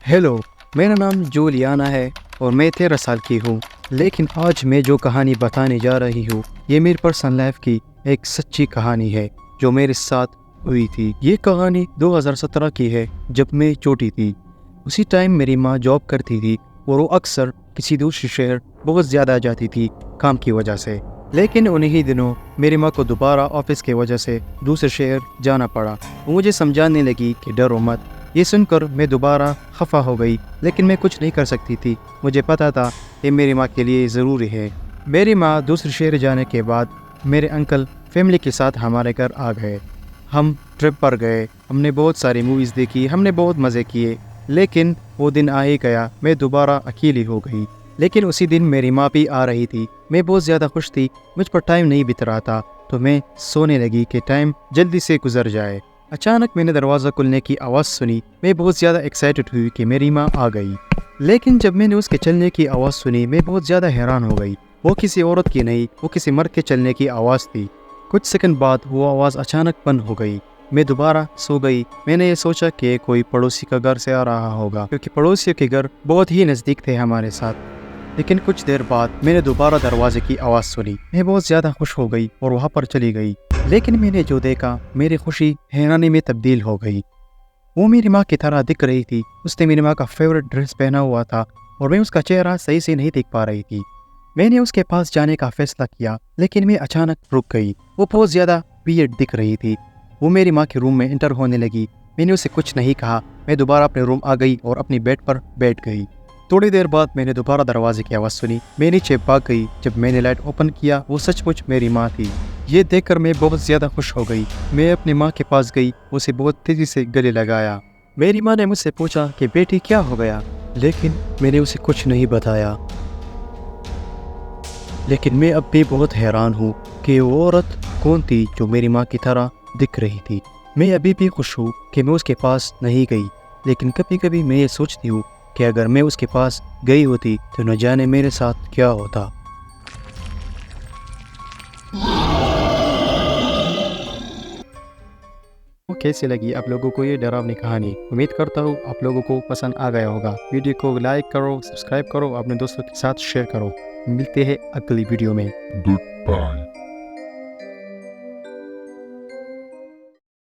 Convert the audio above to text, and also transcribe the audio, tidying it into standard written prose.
Hello, मेरा नाम Juliana है और मैं 13 साल की हूँ। लेकिन आज मैं जो कहानी बताने जा रही हूँ ये मेरी पर्सनल लाइफ की एक सच्ची कहानी है जो मेरे साथ हुई थी। ये कहानी 2017 की है जब मैं छोटी थी। उसी टाइम मेरी माँ जॉब करती थी और वो अक्सर किसी दूसरे शहर बहुत ज़्यादा जाती थी काम की वजह से। लेकिन उन्हीं दिनों मेरी माँ को दोबारा ऑफिस की वजह से दूसरे शहर जाना पड़ा। वो मुझे समझाने लगी कि डरो मत। ये सुनकर मैं दोबारा खफा हो गई, लेकिन मैं कुछ नहीं कर सकती थी। मुझे पता था ये मेरी माँ के लिए ज़रूरी है। मेरी माँ दूसरे शहर जाने के बाद मेरे अंकल फैमिली के साथ हमारे घर आ गए। हम ट्रिप पर गए, हमने बहुत सारी मूवीज़ देखी, हमने बहुत मज़े किए। लेकिन वो दिन आ ही गया, मैं दोबारा अकेली हो गई। लेकिन उसी दिन मेरी माँ भी आ रही थी। मैं बहुत ज़्यादा खुश थी, मुझ पर टाइम नहीं बीत रहा था, तो मैं सोने लगी कि टाइम जल्दी से गुजर जाए। अचानक मैंने दरवाज़ा खुलने की आवाज़ सुनी। मैं बहुत ज़्यादा एक्साइटेड हुई कि मेरी माँ आ गई। लेकिन जब मैंने उसके चलने की आवाज़ सुनी मैं बहुत ज़्यादा हैरान हो गई। वो किसी औरत की नहीं, वो किसी मर्द के चलने की आवाज़ थी। कुछ सेकंड बाद वो आवाज़ अचानक बंद हो गई। मैं दोबारा सो गई। मैंने ये सोचा कि कोई पड़ोसी का घर से आ रहा होगा, क्योंकि पड़ोसियों के घर बहुत ही नज़दीक थे हमारे साथ। लेकिन कुछ देर बाद मैंने दोबारा दरवाजे की आवाज़ सुनी। मैं बहुत ज़्यादा खुश हो गई और वहाँ पर चली गई। लेकिन मैंने जो देखा मेरी खुशी हैरानी में तब्दील हो गई। वो मेरी माँ की तरह दिख रही थी। उसने मेरी माँ का फेवरेट ड्रेस पहना हुआ था और मैं उसका चेहरा सही से नहीं देख पा रही थी। मैंने उसके पास जाने का फैसला किया, लेकिन मैं अचानक रुक गई। वो बहुत ज़्यादा वियर्ड दिख रही थी। वो मेरी माँ के रूम में एंटर होने लगी। मैंने उसे कुछ नहीं कहा। मैं दोबारा अपने रूम आ गई और अपनी बेड पर बैठ गई। थोड़ी देर बाद मैंने दोबारा दरवाजे की आवाज़ सुनी। मैं नीचे भाग गई। जब मैंने लाइट ओपन किया वो सचमुच मेरी माँ थी। ये देखकर मैं बहुत ज़्यादा खुश हो गई। मैं अपनी माँ के पास गई, उसे बहुत तेज़ी से गले लगाया। मेरी माँ ने मुझसे पूछा कि बेटी क्या हो गया, लेकिन मैंने उसे कुछ नहीं बताया। लेकिन मैं अब भी बहुत हैरान हूँ कि वो औरत कौन थी जो मेरी माँ की तरह दिख रही थी। मैं अभी भी खुश हूँ कि मैं उसके पास नहीं गई, लेकिन कभी कभी मैं ये सोचती हूँ कि अगर मैं उसके पास गई होती तो न जाने मेरे साथ क्या होता। कैसी लगी आप लोगों को ये डरावनी कहानी? उम्मीद करता हूँ आप लोगों को पसंद आ गया होगा। वीडियो को लाइक करो, सब्सक्राइब करो, अपने दोस्तों के साथ शेयर करो। मिलते हैं अगली वीडियो में। Goodbye.